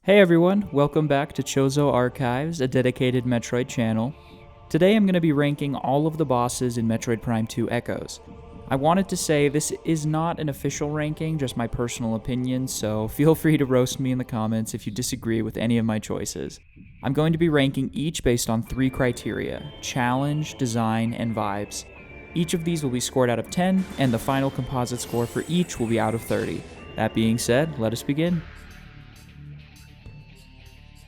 Hey everyone, welcome back to Chozo Archives, a dedicated Metroid channel. Today I'm going to be ranking all of the bosses in Metroid Prime 2 Echoes. I wanted to say this is not an official ranking, just my personal opinion, so feel free to roast me in the comments if you disagree with any of my choices. I'm going to be ranking each based on 3 criteria: challenge, design, and vibes. Each of these will be scored out of 10, and the final composite score for each will be out of 30. That being said, let us begin.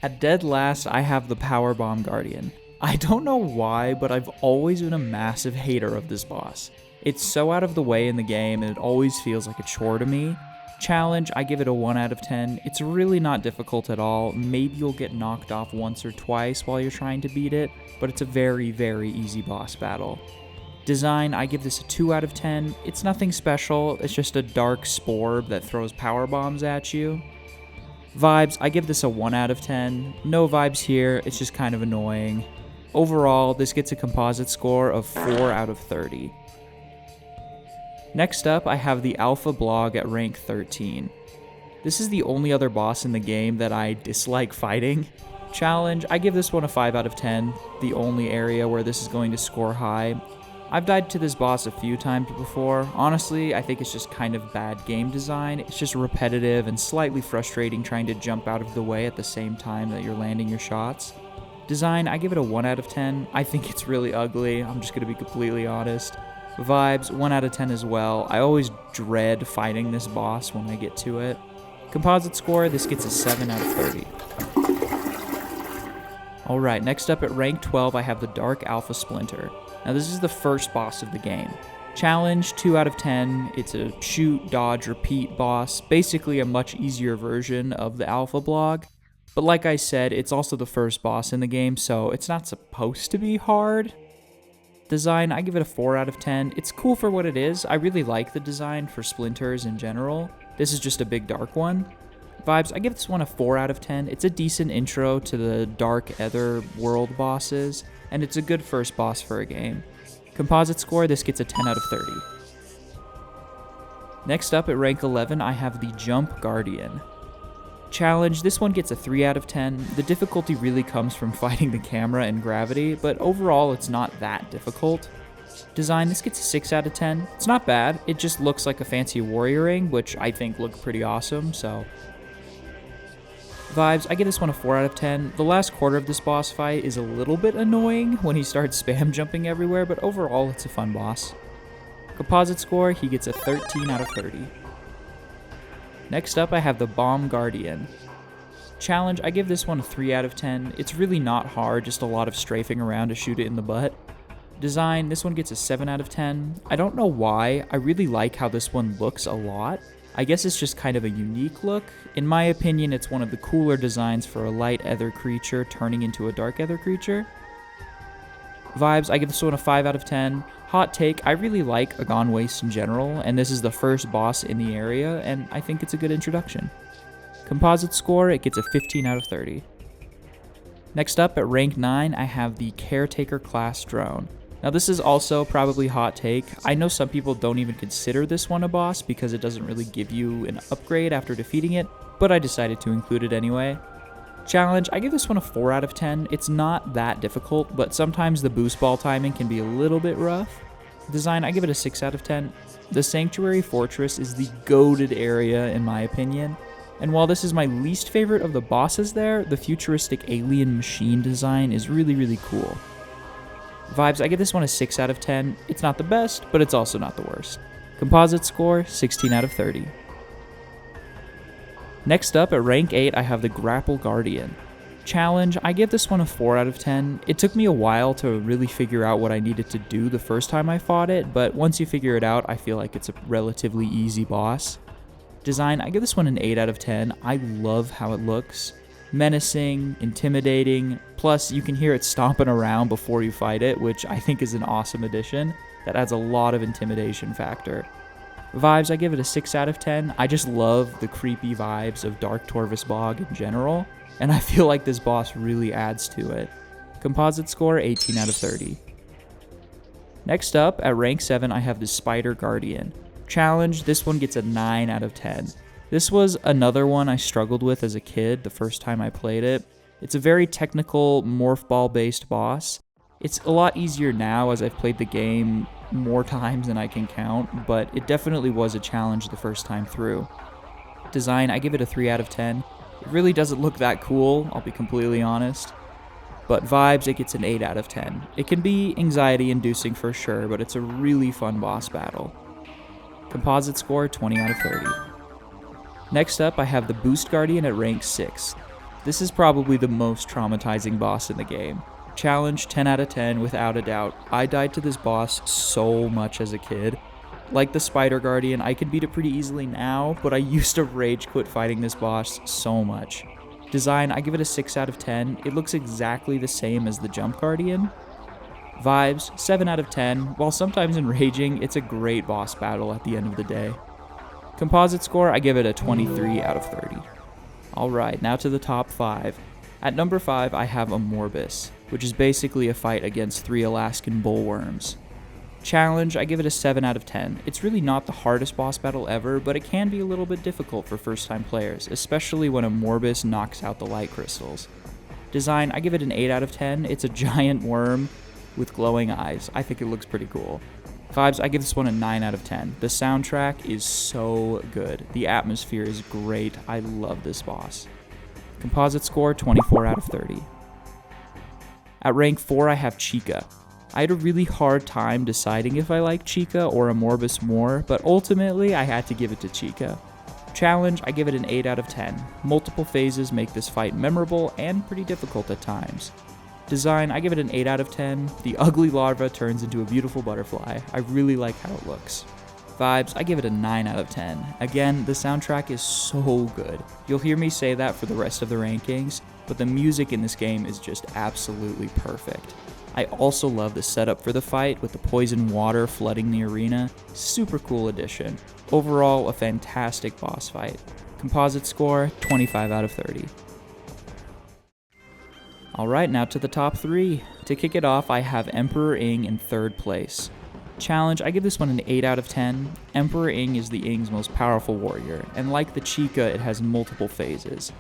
At dead last, I have the Power Bomb Guardian. I don't know why, but I've always been a massive hater of this boss. It's so out of the way in the game, and it always feels like a chore to me. Challenge, I give it a 1 out of 10. It's really not difficult at all. Maybe you'll get knocked off once or twice while you're trying to beat it, but it's a very, very easy boss battle. Design, I give this a 2 out of 10. It's nothing special, it's just a dark sporb that throws power bombs at you. Vibes, I give this a 1 out of 10. No vibes here, it's just kind of annoying. Overall, this gets a composite score of 4 out of 30. Next up, I have the Alpha Blog at rank 13. This is the only other boss in the game that I dislike fighting. Challenge, I give this one a 5 out of 10, the only area where this is going to score high. I've died to this boss a few times before. Honestly, I think it's just kind of bad game design. It's just repetitive and slightly frustrating trying to jump out of the way at the same time that you're landing your shots. Design, I give it a 1 out of 10. I think it's really ugly, I'm just going to be completely honest. Vibes, 1 out of 10 as well. I always dread fighting this boss when I get to it. Composite score, this gets a 7 out of 30. Alright, next up at rank 12 I have the Dark Alpha Splinter. Now this is the first boss of the game. Challenge, 2 out of 10. It's a shoot, dodge, repeat boss. Basically a much easier version of the Alpha Blog. But like I said, it's also the first boss in the game, so it's not supposed to be hard. Design, I give it a 4 out of 10. It's cool for what it is. I really like the design for splinters in general. This is just a big dark one. Vibes, I give this one a 4 out of 10. It's a decent intro to the dark ether world bosses, and it's a good first boss for a game. Composite score, this gets a 10 out of 30. Next up at rank 11, I have the Jump Guardian. Challenge, this one gets a 3 out of 10. The difficulty really comes from fighting the camera and gravity, but overall it's not that difficult. Design, this gets a 6 out of 10. It's not bad, it just looks like a fancy warrior ring, which I think look pretty awesome, so... Vibes, I give this one a 4 out of 10. The last quarter of this boss fight is a little bit annoying when he starts spam jumping everywhere, but overall it's a fun boss. Composite score, he gets a 13 out of 30. Next up I have the Bomb Guardian. Challenge, I give this one a 3 out of 10. It's really not hard, just a lot of strafing around to shoot it in the butt. Design, this one gets a 7 out of 10. I don't know why, I really like how this one looks a lot. I guess it's just kind of a unique look. In my opinion, it's one of the cooler designs for a light ether creature turning into a dark ether creature. Vibes, I give this one a 5 out of 10. Hot take, I really like A Gone Waste in general, and this is the first boss in the area, and I think it's a good introduction. Composite score, it gets a 15 out of 30. Next up, at rank 9, I have the Caretaker class drone. Now this is also probably hot take. I know some people don't even consider this one a boss because it doesn't really give you an upgrade after defeating it, but I decided to include it anyway. Challenge, I give this one a 4 out of 10. It's not that difficult, but sometimes the boost ball timing can be a little bit rough. Design, I give it a 6 out of 10. The Sanctuary Fortress is the goated area in my opinion, and while this is my least favorite of the bosses there, the futuristic alien machine design is really, really cool. Vibes, I give this one a 6 out of 10. It's not the best, but it's also not the worst. Composite score, 16 out of 30. Next up, at rank 8, I have the Grapple Guardian. Challenge, I give this one a 4 out of 10. It took me a while to really figure out what I needed to do the first time I fought it, but once you figure it out, I feel like it's a relatively easy boss. Design, I give this one an 8 out of 10. I love how it looks. Menacing, intimidating, plus you can hear it stomping around before you fight it, which I think is an awesome addition. That adds a lot of intimidation factor. Vibes, I give it a 6 out of 10. I just love the creepy vibes of Dark Torvus Bog in general, and I feel like this boss really adds to it. Composite score, 18 out of 30. Next up, at rank 7, I have the Spider Guardian. Challenge, this one gets a 9 out of 10. This was another one I struggled with as a kid the first time I played it. It's a very technical morph ball based boss. It's a lot easier now as I've played the game more times than I can count, but it definitely was a challenge the first time through. Design, I give it a 3 out of 10. It really doesn't look that cool, I'll be completely honest. But vibes, it gets an 8 out of 10. It can be anxiety inducing for sure, but it's a really fun boss battle. Composite score, 20 out of 30. Next up, I have the Boost Guardian at rank 6. This is probably the most traumatizing boss in the game. Challenge, 10 out of 10 without a doubt. I died to this boss so much as a kid. Like the Spider Guardian, I can beat it pretty easily now, but I used to rage quit fighting this boss so much. Design, I give it a 6 out of 10. It looks exactly the same as the Jump Guardian. Vibes, 7 out of 10. While sometimes enraging, it's a great boss battle at the end of the day. Composite score, I give it a 23 out of 30. Alright, now to the top 5. At number 5, I have Amorbus, which is basically a fight against 3 Alaskan bullworms. Challenge, I give it a 7 out of 10. It's really not the hardest boss battle ever, but it can be a little bit difficult for first time players, especially when Amorbus knocks out the light crystals. Design, I give it an 8 out of 10. It's a giant worm with glowing eyes. I think it looks pretty cool. Vibes, I give this one a 9 out of 10. The soundtrack is so good. The atmosphere is great. I love this boss. Composite score, 24 out of 30. At rank 4, I have Chica. I had a really hard time deciding if I liked Chica or Amorbus more, but ultimately I had to give it to Chica. Challenge, I give it an 8 out of 10. Multiple phases make this fight memorable and pretty difficult at times. Design, I give it an 8 out of 10. The ugly larva turns into a beautiful butterfly. I really like how it looks. Vibes, I give it a 9 out of 10. Again, the soundtrack is so good. You'll hear me say that for the rest of the rankings, but the music in this game is just absolutely perfect. I also love the setup for the fight with the poison water flooding the arena. Super cool addition. Overall, a fantastic boss fight. Composite score, 25 out of 30. Alright, now to the top 3. To kick it off, I have Emperor Ing in 3rd place. Challenge, I give this one an 8 out of 10. Emperor Ing is the Ing's most powerful warrior, and like the Chica, it has multiple phases.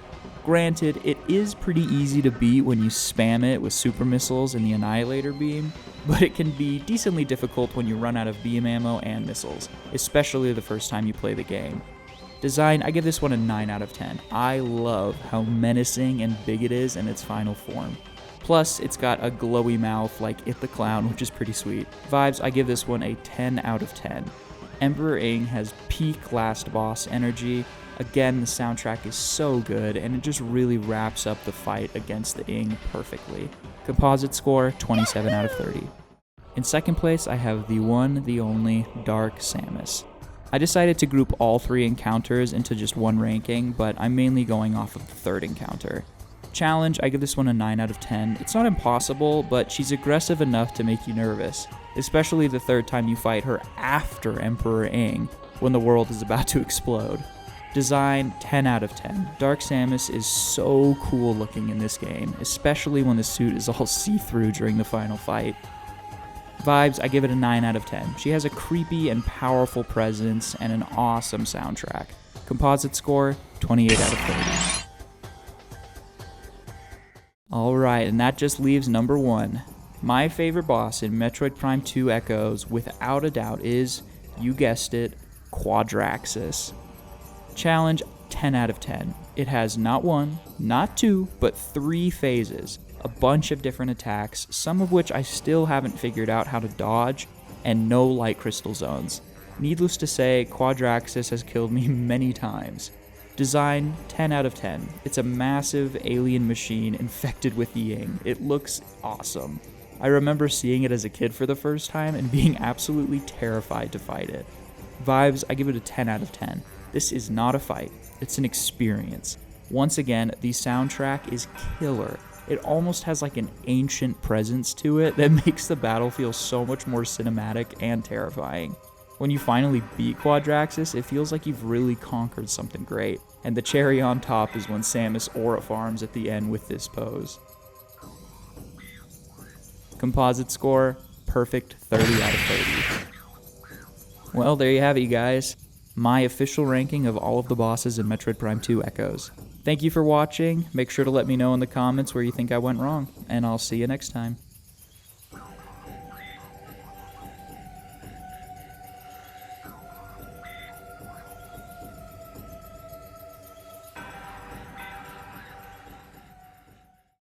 Granted, it is pretty easy to beat when you spam it with super missiles and the Annihilator beam, but it can be decently difficult when you run out of beam ammo and missiles, especially the first time you play the game. Design, I give this one a 9 out of 10. I love how menacing and big it is in its final form. Plus, it's got a glowy mouth like It the Clown, which is pretty sweet. Vibes, I give this one a 10 out of 10. Emperor Ing has peak last boss energy. Again, the soundtrack is so good, and it just really wraps up the fight against the Ing perfectly. Composite score, 27 out of 30. In 2nd place, I have the one, the only, Dark Samus. I decided to group all 3 encounters into just one ranking, but I'm mainly going off of the 3rd encounter. Challenge, I give this one a 9 out of 10. It's not impossible, but she's aggressive enough to make you nervous, especially the 3rd time you fight her after Emperor Ing, when the world is about to explode. Design, 10 out of 10. Dark Samus is so cool looking in this game, especially when the suit is all see-through during the final fight. Vibes, I give it a 9 out of 10. She has a creepy and powerful presence and an awesome soundtrack. Composite score, 28 out of 30. Alright, and that just leaves number 1. My favorite boss in Metroid Prime 2 Echoes, without a doubt, is, you guessed it, Quadraxis. Challenge, 10 out of 10. It has not 1, not 2, but 3 phases. A bunch of different attacks, some of which I still haven't figured out how to dodge, and no light crystal zones. Needless to say, Quadraxis has killed me many times. Design, 10 out of 10. It's a massive alien machine infected with Ying. It looks awesome. I remember seeing it as a kid for the first time and being absolutely terrified to fight it. Vibes, I give it a 10 out of 10. This is not a fight, it's an experience. Once again, the soundtrack is killer. It almost has like an ancient presence to it that makes the battle feel so much more cinematic and terrifying. When you finally beat Quadraxis, it feels like you've really conquered something great, and the cherry on top is when Samus aura farms at the end with this pose. Composite score, perfect 30 out of 30. Well, there you have it, you guys. my official ranking of all of the bosses in Metroid Prime 2 Echoes. Thank you for watching. Make sure to let me know in the comments where you think I went wrong, and I'll see you next time.